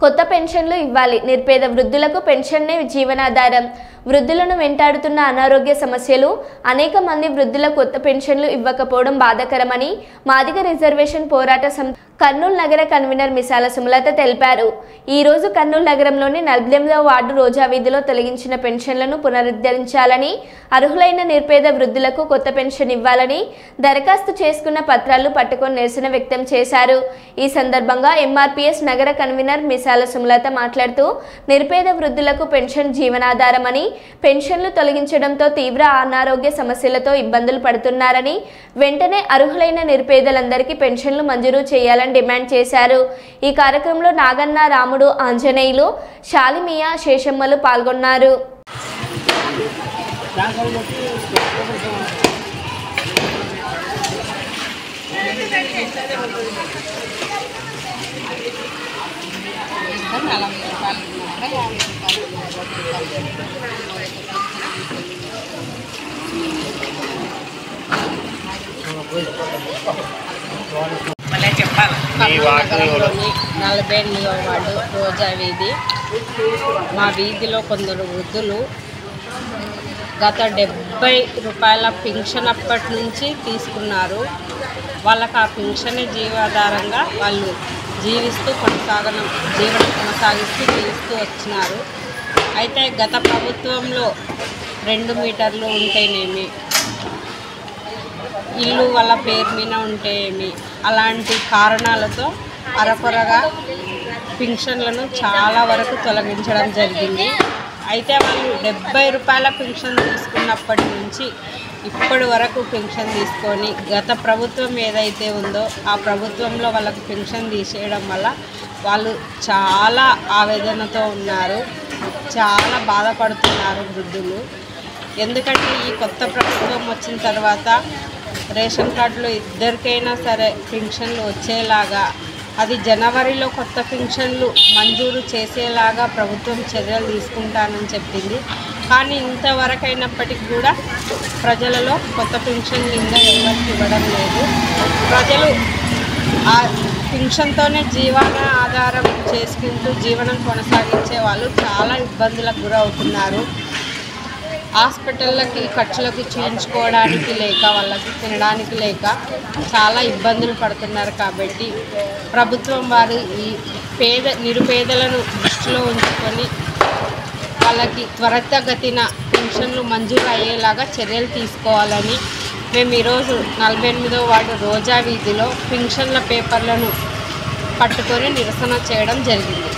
కొత్త పెన్షన్లు ఇవ్వాలి. నిరుపేద వృద్ధులకు పెన్షన్నే జీవనాధారం. వృద్ధులను వెంటాడుతున్న అనారోగ్య సమస్యలు, అనేక మంది వృద్ధుల కొత్త పెన్షన్లు ఇవ్వకపోవడం బాధాకరమని మాదిగ రిజర్వేషన్ పోరాట కర్నూలు నగర కన్వీనర్ మిసాల సుమలత తెలిపారు. ఈ రోజు కర్నూలు నగరంలోని 48వ వార్డు రోజా వీధిలో తొలగించిన పెన్షన్లను పునరుద్ధరించాలని, అర్హులైన నిరుపేద వృద్ధులకు కొత్త పెన్షన్ ఇవ్వాలని దరఖాస్తు చేసుకున్న పత్రాలు పట్టుకొని నిరసన వ్యక్తం చేశారు. ఈ సందర్భంగా ఎంఆర్పీఎస్ నగర కన్వీనర్ మిసాల సుమలత మాట్లాడుతూ, నిరుపేద వృద్ధులకు పెన్షన్ జీవనాధారమని, పెన్షన్లు తొలగించడంతో తీవ్ర అనారోగ్య సమస్యలతో ఇబ్బందులు పడుతున్నారని, వెంటనే అర్హులైన నిరుపేదలందరికీ పెన్షన్లు మంజూరు చేయాలని డిమాండ్ చేశారు. ఈ కార్యక్రమంలో నాగన్న, రాముడు, ఆంజనేయులు, శాలిమియా, శేషమ్మలు పాల్గొన్నారు. నగరంలోని 48వ వార్డు రోజా వీధి. మా వీధిలో కొందరు వృద్ధులు గత 70 రూపాయల పింఛన్ అప్పటి నుంచి తీసుకున్నారు. వాళ్ళకి ఆ పింఛన్ జీవాధారంగా వాళ్ళు జీవనం కొనసాగిస్తూ వచ్చినారు. అయితే గత ప్రభుత్వంలో 2 మీటర్లు ఉంటేనేమి, ఇల్లు వాళ్ళ పేరు మీద ఉంటేమి, అలాంటి కారణాలతో అరకొరగా పింఛన్లను చాలా వరకు తొలగించడం జరిగింది. అయితే వాళ్ళు 70 రూపాయల పింఛన్ తీసుకున్నప్పటి నుంచి ఇప్పటి వరకు పింఛన్ తీసుకొని గత ప్రభుత్వం ఏదైతే ఉందో ఆ ప్రభుత్వంలో వాళ్ళకు పింఛన్ తీసేయడం వల్ల వాళ్ళు చాలా ఆవేదనతో ఉన్నారు, చాలా బాధపడుతున్నారు వృద్ధులు. ఎందుకంటే ఈ కొత్త ప్రభుత్వం వచ్చిన తర్వాత రేషన్ కార్డులో ఇద్దరికైనా సరే పింఛన్లు వచ్చేలాగా, అది జనవరిలో కొత్త పింఛన్లు మంజూరు చేసేలాగా ప్రభుత్వం చర్యలు తీసుకుంటానని చెప్పింది. కానీ ఇంతవరకు అయినప్పటికీ కూడా ప్రజలలో కొత్త పింఛన్లు ఇంకా ఎవరికి ఇవ్వడం లేదు. ప్రజలు ఆ పింఛన్తోనే జీవన ఆధారం చేసుకుంటూ జీవనం కొనసాగించే వాళ్ళు చాలా ఇబ్బందులకు గురవుతున్నారు. హాస్పిటళ్ళకి ఖర్చులకు చేయించుకోవడానికి లేక, వాళ్ళకి తినడానికి లేక చాలా ఇబ్బందులు పడుతున్నారు. కాబట్టి ప్రభుత్వం వారు ఈ నిరుపేదలను దృష్టిలో ఉంచుకొని వాళ్ళకి త్వరితగతిన పెన్షన్లు మంజూరు అయ్యేలాగా చర్యలు తీసుకోవాలని మేము ఈరోజు 48వ వార్డు రోజా వీధిలో పెన్షన్ల పేపర్లను పట్టుకొని నిరసన చేయడం జరిగింది.